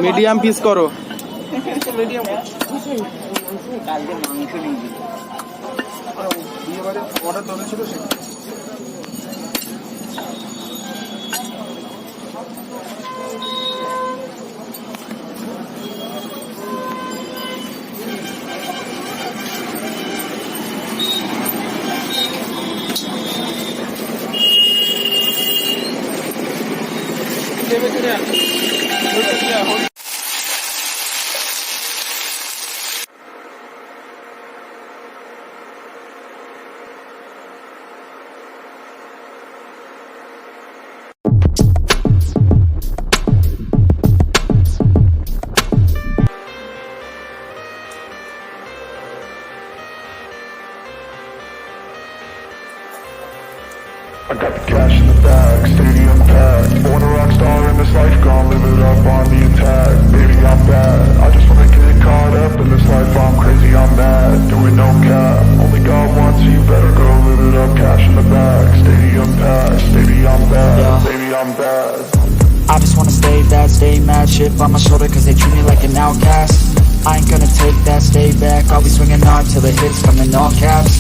Medium piece করো। I got the cash in the bag, stadium packed. Born a rock star in this life, gonna live it up on the attack. Baby, I'm bad, I just wanna get caught up in this life. I'm crazy, I'm mad, doing no cap. Only God wants you, better go live it up. Cash in the bag, stadium packed. Baby, I'm bad, baby, I'm bad. I just wanna stay bad, stay mad. Chip on my shoulder cause they treat me like an outcast. I ain't gonna take that, stay back. I'll be swinging hard till the hits come in all caps.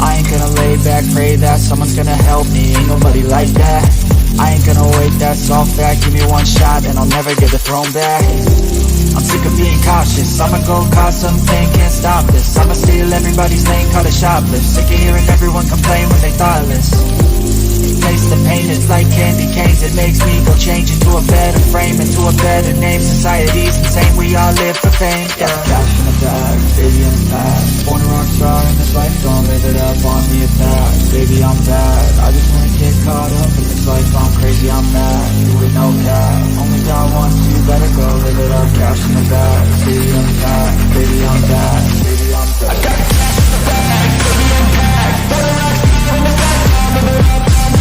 I ain't gonna lay back, pray that someone's gonna help me. Ain't nobody like that. I ain't gonna wait, that's all fact. Give me one shot and I'll never get the throne back. I'm sick of being cautious, I'ma go cause something, can't stop this. I'ma steal everybody's lane, call it shoplift. Sick of hearing everyone complain when they thoughtless. Taste the pain, it's like candy canes. It makes me go change into a better frame, into a better name. Society's insane, we all live for fame. Got the cash in the bag, stadium packed. Born a rock star in this life, don't live it up on the attack. Baby, I'm bad, I just wanna get caught up in this life. I'm crazy, I'm mad, do it no cap. Only God wants you, better go live it up. Cash in the bag, stadium packed. Baby, I'm bad, baby, I'm bad. I got the cash in the bag, stadium packed. Born a rock star in this life, don't live it up.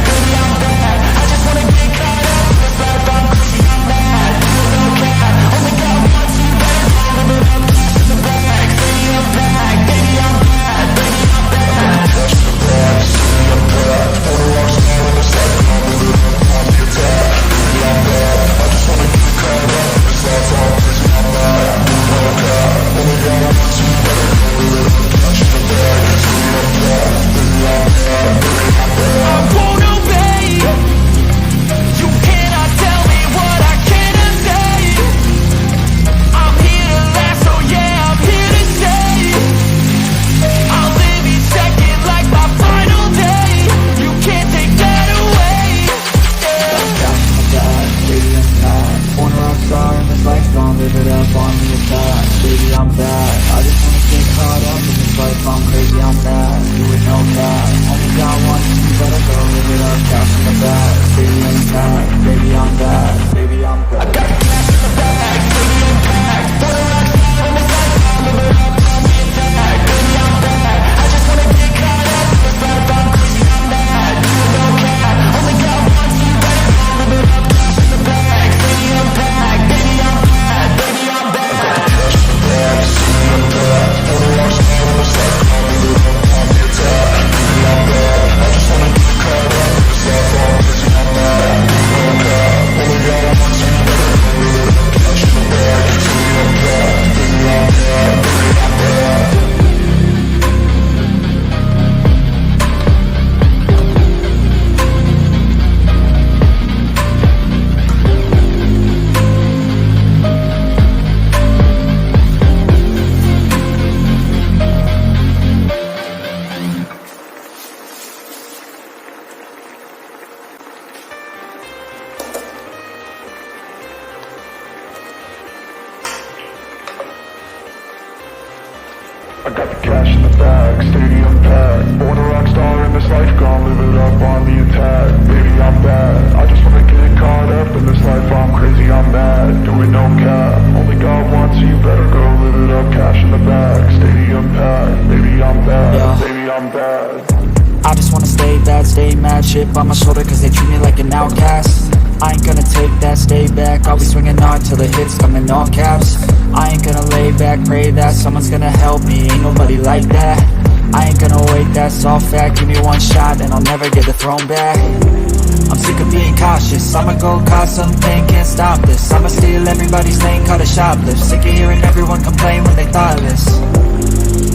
Baby, I'm bad, I just wanna get caught up in this life. I'm crazy, I'm mad, do it no cap. Only God wants you, better go live it up. Cash in the bag, stadium packed. Baby, I'm bad, baby, I'm bad. Cash in the bag, stadium packed. Born a rock star in this life, don't live it up on the attack. Baby, I'm bad, I just wanna get caught up in this life. I'm crazy, I'm mad, do it no cap. Only God wants you, better go live it up. Cash in the bag, stadium packed. Baby, I'm bad, baby, I'm bad. I won't obey. You cannot tell me what I cannot say. I'm here to last, so yeah, I'm here to stay. I'll live each second like my final day. You can't take that away. Cash in the bag, stadium packed. Born a rock star in this life, don't live it up on the attack. Baby, I'm bad, I just wanna get caught up in this life. I'm crazy, I'm mad, do it no cap. Only God wants you, better go live it up. Cash in the bag, stadium packed. Baby, I'm bad, baby, I'm bad. I got the cash in the bag, stadium packed. Born a rock star in this life, don't live it up on the attack. Baby, I'm bad, I just wanna get caught up in this life. I'm crazy, I'm mad, do it no cap. Only God wants you, better go live it up. Cash in the bag, stadium packed. Baby, I'm bad, baby, I'm bad. I got the cash in the bag, stadium packed. Born a rock star in this life, don't live it up on the attack. Baby, I'm bad, I just wanna get caught up in this life. I'm crazy, I'm mad, do it no cap. Only God wants you, better go live it up. Cash in the bag, stadium packed. Baby, I'm bad, baby, I'm bad. I got the cash in the bag, stadium packed. Born a rock star in this life, gonna live it up on the attack. Baby, I'm bad, I just wanna get caught up in this life. I'm crazy, I'm mad, do it no cap. Only God wants you, better go live it up. Cash in the bag, stadium packed. Baby, I'm bad, baby, I'm bad. I just wanna stay bad, stay mad. Chip on my shoulder cause they treat me like an outcast. I ain't gonna take that, stay back. I'll be swinging hard till the hits come in all caps. I ain't gonna lay back, pray that someone's gonna help me. Ain't nobody like that. I ain't gonna wait, that's all fact. Give me one shot and I'll never get the throne back. I'm sick of being cautious. I'ma go cause something, can't stop this. I'ma steal everybody's lane, call it shoplift. Sick of hearing everyone complain when they thoughtless.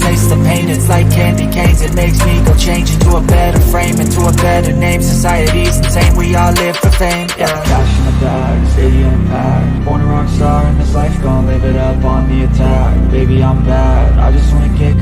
Taste the pain, it's like candy canes. It makes me go change into a better frame, into a better name. Society's insane, we all live for fame, yeah. Cash in the bag, stadium packed. Born a rock star in this life, gon' live it up on the attack. Baby, I'm bad, I just wanna get